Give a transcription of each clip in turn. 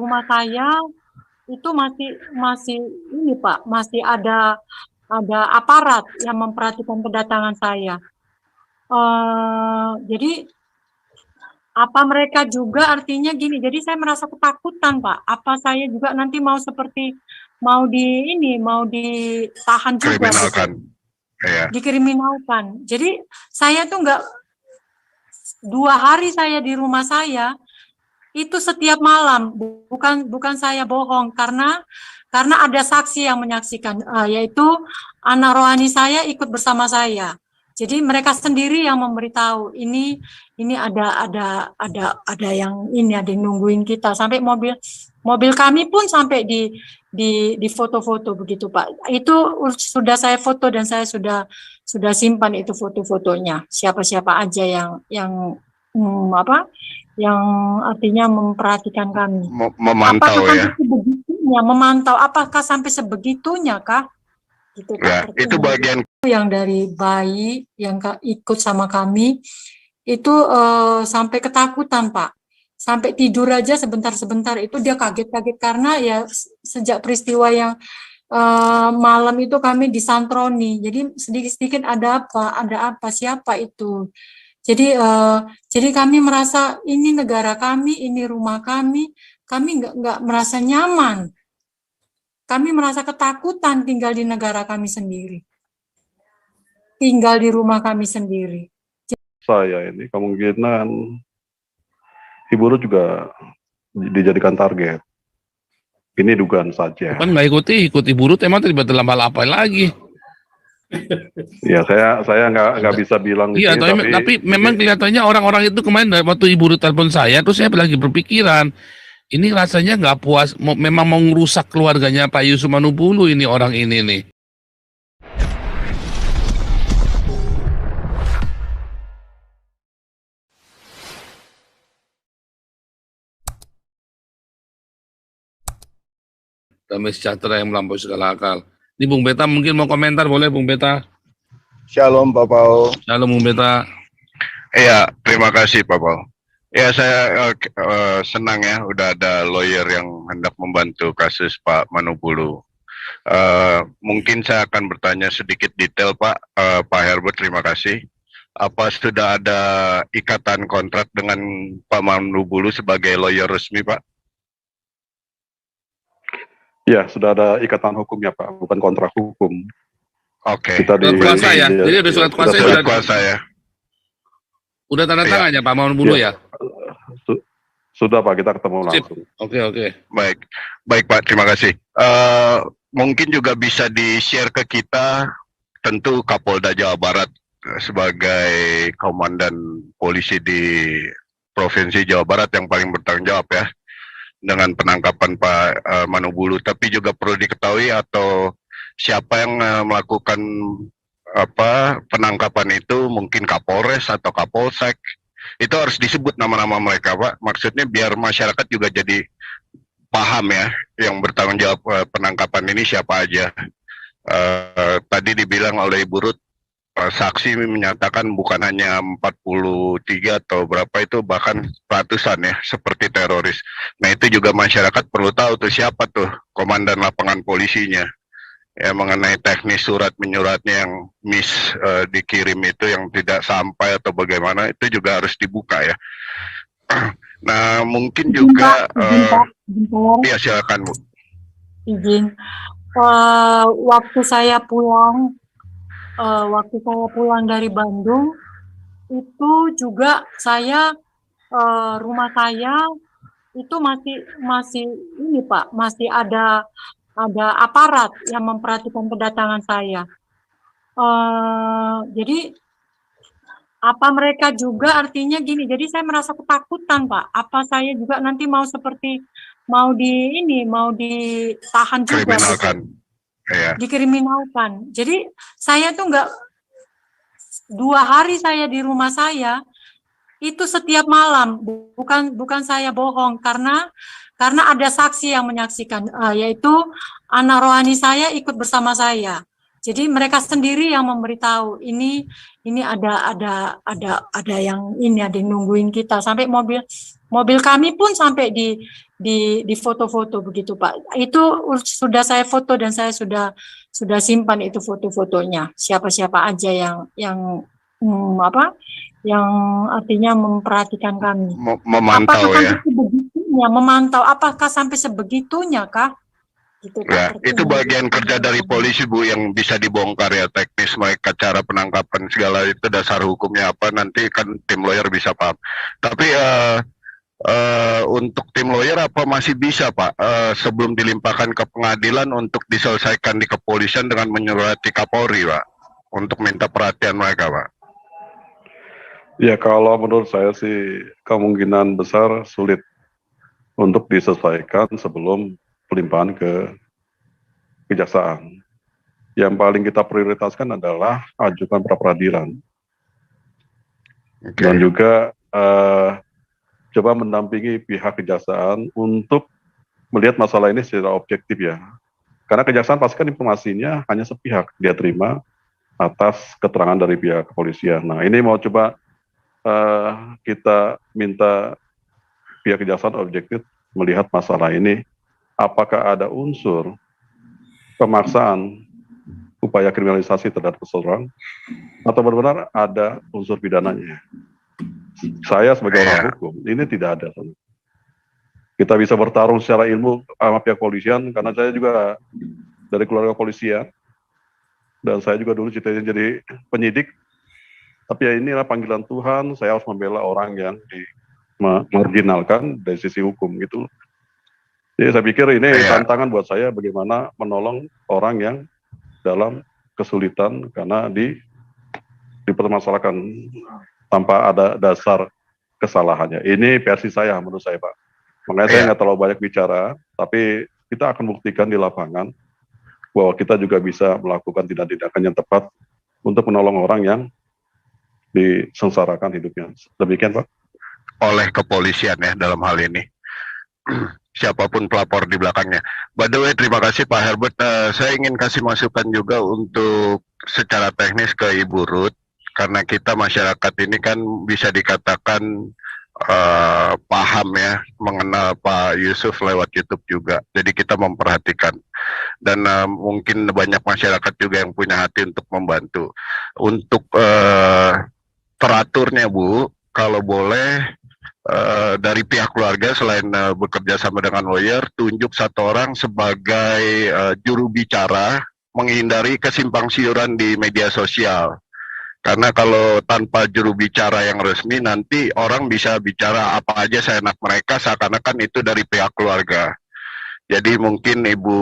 rumah saya itu masih masih ini Pak, masih ada aparat yang memperhatikan kedatangan saya. Jadi apa mereka juga artinya gini, jadi saya merasa ketakutan Pak. Apa saya juga nanti mau seperti mau ditahan juga, kriminalkan, ya. dikriminalkan. Jadi saya tuh nggak 2 hari saya di rumah saya itu setiap malam, bukan saya bohong karena ada saksi yang menyaksikan, yaitu anak rohani saya ikut bersama saya. Jadi mereka sendiri yang memberitahu ini ada yang nungguin kita sampai mobil kami pun sampai di foto-foto begitu Pak. Itu sudah saya foto dan saya sudah simpan itu foto-fotonya. Siapa-siapa aja yang yang artinya memperhatikan kami. Memantau ya. Memantau. Apakah sampai sebegitunya kah? Gitu, ya, itu bagian yang dari bayi yang ikut sama kami itu sampai ketakutan Pak. Sampai tidur aja sebentar-sebentar itu dia kaget-kaget karena ya sejak peristiwa yang malam itu kami disantroni. Jadi sedikit-sedikit ada apa, siapa itu. Jadi kami merasa ini negara kami, ini rumah kami nggak merasa nyaman. Kami merasa ketakutan tinggal di negara kami sendiri, tinggal di rumah kami sendiri. Saya ini kemungkinan Ibu Ruth juga dijadikan target. Ini dugaan saja. Kan nggak ikut Ibu Ruth, emang terlibat dalam hal apa lagi? Ya saya nggak bisa bilang. Iya, tapi memang kelihatannya orang-orang itu kemarin waktu Ibu Ruth telepon saya, terus saya lagi berpikiran, ini rasanya nggak puas, memang mau ngerusak keluarganya Pak Yusuf Manubulu ini orang ini nih. Damai sejahtera yang melampaui segala akal. Ini Bung Beta mungkin mau komentar, boleh Bung Beta? Shalom Pak Paul. Shalom Bung Beta. Iya, terima kasih Pak Paul. Ya, saya senang ya udah ada lawyer yang hendak membantu kasus Pak Manubulu. Mungkin saya akan bertanya sedikit detail Pak. Pak Herbert, terima kasih. Apa sudah ada ikatan kontrak dengan Pak Manubulu sebagai lawyer resmi Pak? Ya, sudah ada ikatan hukumnya Pak, bukan kontrak hukum. Oke. Surat kuasa ya? Jadi ada surat kuasa surat kuasa ya? Udah tanda tangan ya Pak Manubulu ya? Sudah Pak, kita ketemu langsung. Oke. Baik Pak, terima kasih. Mungkin juga bisa di-share ke kita, tentu Kapolda Jawa Barat sebagai komandan polisi di Provinsi Jawa Barat yang paling bertanggung jawab ya dengan penangkapan Pak Manubulu. Tapi juga perlu diketahui atau siapa yang melakukan penangkapan itu, mungkin Kapolres atau Kapolsek, itu harus disebut nama-nama mereka Pak. Maksudnya biar masyarakat juga jadi paham ya, yang bertanggung jawab penangkapan ini siapa aja. Tadi dibilang oleh Ibu Ruth, saksi menyatakan bukan hanya 43 atau berapa itu, bahkan ratusan ya, seperti teroris. Nah itu juga masyarakat perlu tahu tuh siapa tuh komandan lapangan polisinya. Ya, mengenai teknis surat menyuratnya yang dikirim itu yang tidak sampai atau bagaimana, itu juga harus dibuka ya. Nah mungkin juga ya silakan Bu. Izin, waktu saya pulang dari Bandung itu juga saya rumah saya itu masih ini Pak, masih ada aparat yang memperhatikan kedatangan saya. Jadi apa mereka juga artinya gini, jadi saya merasa ketakutan Pak. Apa saya juga nanti mau seperti mau ditahan juga, dikriminalkan. Jadi saya tuh nggak 2 hari saya di rumah saya itu setiap malam, bukan saya bohong karena ada saksi yang menyaksikan, yaitu anak rohani saya ikut bersama saya. Jadi mereka sendiri yang memberitahu ini ada yang ada yang nungguin kita sampai Mobil kami pun sampai di foto-foto begitu Pak. Itu sudah saya foto dan saya sudah simpan itu foto-fotonya. Siapa-siapa aja yang yang artinya memperhatikan kami. Memantau Apakah ya. sampai sebegitunya memantau? Apakah sampai sebegitunya kah? Gitu, Pak. Ya, itu bagian kerja dari polisi Bu yang bisa dibongkar ya, teknis mereka, cara penangkapan segala itu, dasar hukumnya apa, nanti kan tim lawyer bisa paham. Tapi untuk tim lawyer apa masih bisa Pak sebelum dilimpahkan ke pengadilan untuk diselesaikan di kepolisian dengan menyurati Kapolri Pak untuk minta perhatian mereka Pak? Ya, kalau menurut saya sih kemungkinan besar sulit untuk diselesaikan sebelum pelimpahan ke kejaksaan. Yang paling kita prioritaskan adalah ajukan pra peradilan. Dan juga coba mendampingi pihak kejaksaan untuk melihat masalah ini secara objektif ya. Karena kejaksaan pasti kan informasinya hanya sepihak, dia terima atas keterangan dari pihak kepolisian. Nah, ini mau coba kita minta pihak kejaksaan objektif melihat masalah ini, apakah ada unsur pemaksaan upaya kriminalisasi terhadap seseorang atau benar-benar ada unsur pidananya. Saya sebagai orang hukum, ini tidak ada. Kita bisa bertarung secara ilmu sama pihak kepolisian, karena saya juga dari keluarga polisian, dan saya juga dulu cita-cita jadi penyidik. Tapi ya inilah panggilan Tuhan, saya harus membela orang yang dimarginalkan dari sisi hukum gitu. Jadi saya pikir ini tantangan buat saya bagaimana menolong orang yang dalam kesulitan karena dipermasalahkan tanpa ada dasar kesalahannya. Ini versi saya menurut saya Pak. Makanya saya nggak terlalu banyak bicara, tapi kita akan buktikan di lapangan bahwa kita juga bisa melakukan tindak-tindakan yang tepat untuk menolong orang yang disengsarakan hidupnya. Demikian Pak. Oleh kepolisian ya dalam hal ini. Siapapun pelapor di belakangnya. By the way, terima kasih Pak Herbert. Saya ingin kasih masukan juga untuk secara teknis ke Ibu Ruth, karena kita masyarakat ini kan bisa dikatakan paham ya, mengenal Pak Yusuf lewat YouTube juga. Jadi kita memperhatikan. Dan mungkin banyak masyarakat juga yang punya hati untuk membantu. Untuk teraturnya Bu, kalau boleh, dari pihak keluarga selain bekerja sama dengan lawyer, tunjuk satu orang sebagai juru bicara menghindari kesimpang siuran di media sosial. Karena kalau tanpa juru bicara yang resmi, nanti orang bisa bicara apa aja seenak mereka, seakan-akan itu dari pihak keluarga. Jadi mungkin Ibu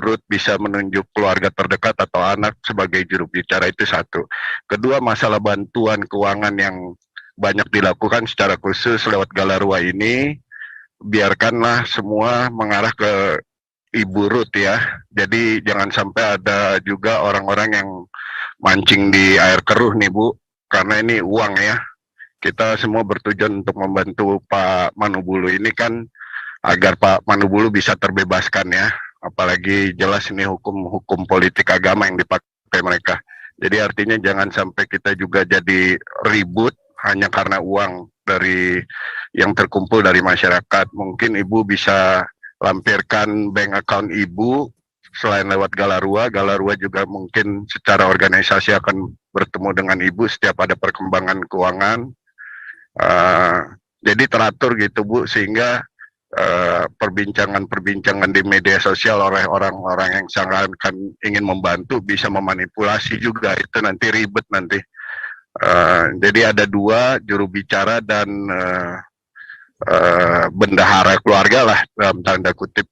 Ruth bisa menunjuk keluarga terdekat atau anak sebagai juru bicara, itu satu. Kedua, masalah bantuan keuangan yang banyak dilakukan secara khusus lewat Galarua ini, biarkanlah semua mengarah ke Ibu Ruth ya. Jadi jangan sampai ada juga orang-orang yang mancing di air keruh nih Bu, karena ini uang ya. Kita semua bertujuan untuk membantu Pak Manubulu ini kan, agar Pak Manubulu bisa terbebaskan ya. Apalagi jelas ini hukum politik agama yang dipakai mereka. Jadi artinya jangan sampai kita juga jadi ribut hanya karena uang dari yang terkumpul dari masyarakat. Mungkin Ibu bisa lampirkan bank account Ibu selain lewat Galarua. Galarua juga mungkin secara organisasi akan bertemu dengan Ibu setiap ada perkembangan keuangan. Jadi teratur gitu Bu, sehingga perbincangan-perbincangan di media sosial oleh orang-orang yang sangat ingin membantu bisa memanipulasi juga, itu nanti ribet nanti. Jadi ada dua, juru bicara dan bendahara keluarga lah dalam tanda kutip,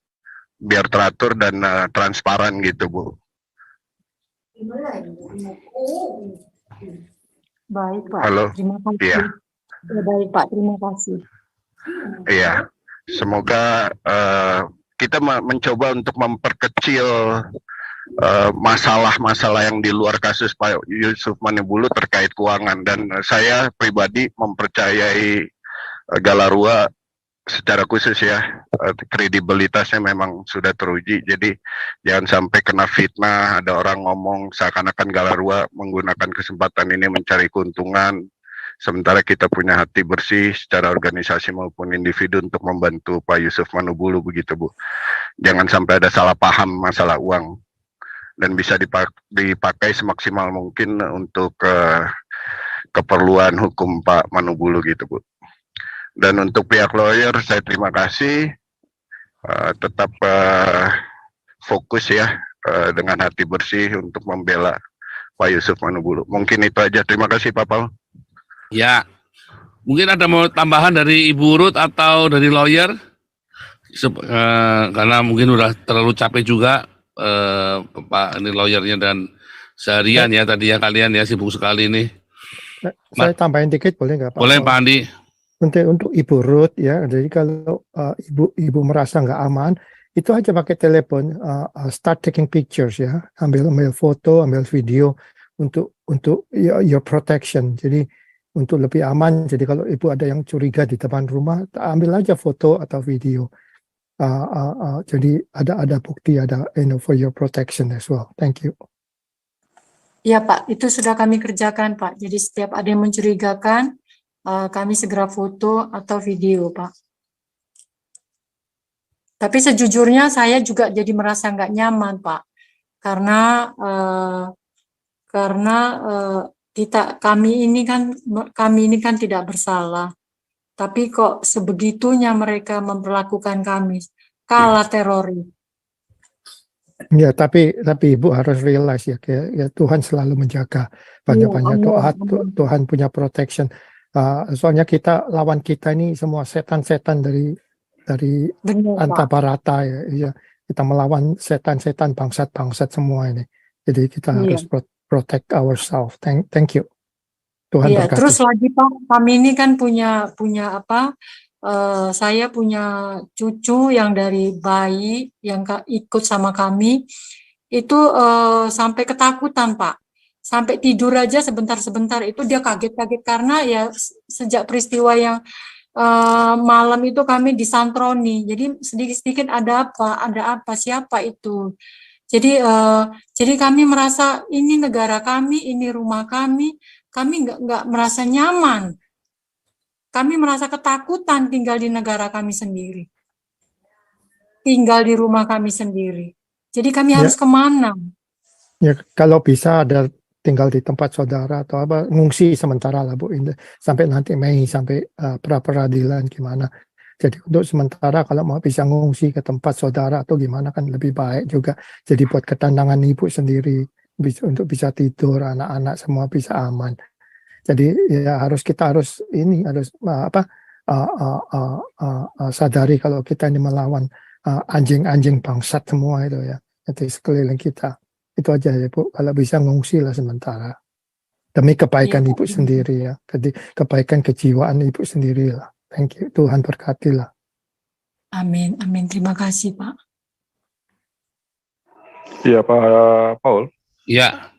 biar teratur dan transparan gitu Bu. Baik Pak. Halo. Terima kasih. Iya. Ya, baik Pak, terima kasih. Iya. Semoga kita mencoba untuk memperkecil masalah-masalah yang di luar kasus Pak Yusuf Manubulu terkait keuangan, dan saya pribadi mempercayai Galarua secara khusus ya, kredibilitasnya memang sudah teruji. Jadi jangan sampai kena fitnah, ada orang ngomong seakan-akan Galarua menggunakan kesempatan ini mencari keuntungan. Sementara kita punya hati bersih secara organisasi maupun individu untuk membantu Pak Yusuf Manubulu begitu Bu. Jangan sampai ada salah paham masalah uang dan bisa dipakai semaksimal mungkin untuk keperluan hukum Pak Manubulu gitu Bu. Dan untuk pihak lawyer saya terima kasih, tetap fokus ya dengan hati bersih untuk membela Pak Yusuf Manubulu. Mungkin itu aja. Terima kasih Pak Paul. Ya, mungkin ada mau tambahan dari Ibu Ruth atau dari lawyer? Karena mungkin udah terlalu capek juga Pak ini lawyernya dan seharian ya tadi ya kalian ya sibuk sekali ini. Saya tambahin dikit boleh nggak Pak? Boleh Pak Andi. Untuk Ibu Ruth ya, jadi kalau ibu merasa nggak aman, itu aja pakai telepon, start taking pictures ya, ambil foto, ambil video untuk your protection. Jadi untuk lebih aman, jadi kalau ibu ada yang curiga di depan rumah, ambil aja foto atau video. Jadi ada bukti, ada for your protection as well. Thank you. Iya Pak, itu sudah kami kerjakan Pak. Jadi setiap ada yang mencurigakan, kami segera foto atau video Pak. Tapi sejujurnya saya juga jadi merasa nggak nyaman Pak, karena kami ini kan tidak bersalah, tapi kok sebegitunya mereka memperlakukan kami, kalah teroris. Ya, tapi Ibu harus realize ya, Tuhan selalu menjaga, banyak-banyak doa, Tuhan punya protection. Soalnya lawan kita ini semua setan-setan dari Antabarata ya, kita melawan setan-setan, bangsat-bangsat semua ini. Jadi kita harus protect ourselves. Thank you. Tuhan berkati. Terus lagi Pak, kami ini kan punya apa? Saya punya cucu yang dari bayi yang ikut sama kami itu sampai ketakutan Pak, sampai tidur aja sebentar-sebentar itu dia kaget-kaget karena ya sejak peristiwa yang malam itu kami disantroni, jadi sedikit-sedikit ada apa, siapa itu. Jadi kami merasa ini negara kami, ini rumah kami nggak merasa nyaman. Kami merasa ketakutan tinggal di negara kami sendiri, tinggal di rumah kami sendiri. Jadi kami harus kemana? Ya kalau bisa ada tinggal di tempat saudara atau apa, ngungsi sementara lah Bu, sampai nanti Mei, sampai pra-peradilan gimana. Jadi untuk sementara kalau mau bisa ngungsi ke tempat saudara atau gimana kan lebih baik juga. Jadi buat ketenangan ibu sendiri, untuk bisa tidur, anak-anak semua bisa aman. Jadi ya kita harus sadari kalau kita ini melawan anjing-anjing bangsat semua itu ya, itu sekeliling kita. Itu aja ya Bu, kalau bisa ngungsi lah sementara. Demi kebaikan ibu sendiri ya, jadi kebaikan kejiwaan ibu sendiri lah. Thank you, Tuhan berkati lah. Amin, amin. Terima kasih Pak. Iya Pak Paul. Ya.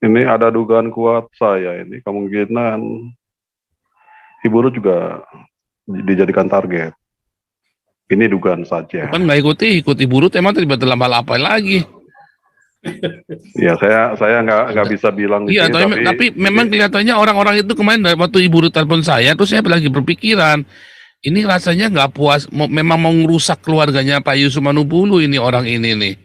Ini ada dugaan kuat saya ini kemungkinan Ibu Ruth juga dijadikan target. Ini dugaan saja. Kan nggak ikut Ibu Ruth, emang terlibat dalam hal apa lagi? Ya saya nggak bisa bilang. Iya, tapi memang kelihatannya orang-orang itu kemarin waktu Ibu Ruth telepon saya, terus saya lagi berpikiran, ini rasanya nggak puas, memang mau ngerusak keluarganya Pak Yusuf Manubulu ini orang ini nih.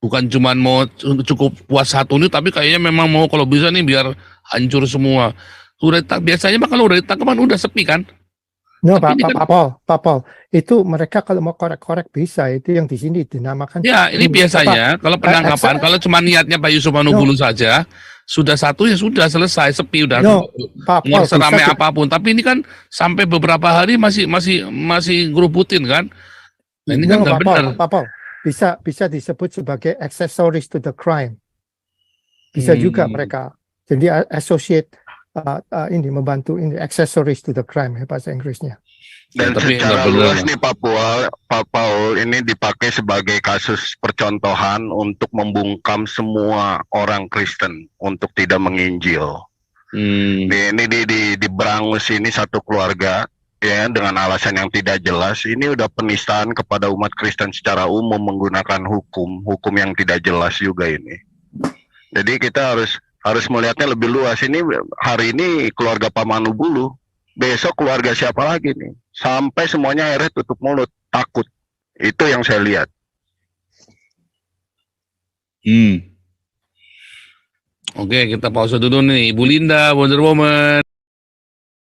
Bukan cuma mau cukup puas satu nih, tapi kayaknya memang mau kalau bisa nih biar hancur semua. Biasanya mah kalau udah ditangkap kan udah sepi kan? No, Pak Paul, itu mereka kalau mau korek-korek bisa, itu yang di sini dinamakan. Ya, ini biasanya kalau penangkapan, kalau cuma niatnya Pak Yusuf Manubulu saja, sudah satu ya sudah selesai, sepi udah. Mau seramai apapun, tapi ini kan sampai beberapa hari masih gerubutin kan? Nah, ini kan nggak benar. Pak Paul, bisa disebut sebagai accessories to the crime. Bisa juga mereka. Jadi associate ini membantu ini accessories to the crime ya bahasa Inggrisnya. Dan secara luas nih Pak Paul ini dipakai sebagai kasus percontohan untuk membungkam semua orang Kristen untuk tidak menginjil. Ini di berangus ini satu keluarga ya dengan alasan yang tidak jelas. Ini udah penistaan kepada umat Kristen secara umum menggunakan hukum yang tidak jelas juga ini. Jadi kita harus Harus melihatnya lebih luas. Ini hari ini keluarga Pak Manubulu, besok keluarga siapa lagi nih? Sampai semuanya akhirnya tutup mulut, takut. Itu yang saya lihat. Oke, kita pause dulu nih. Ibu Linda, Wonder Woman.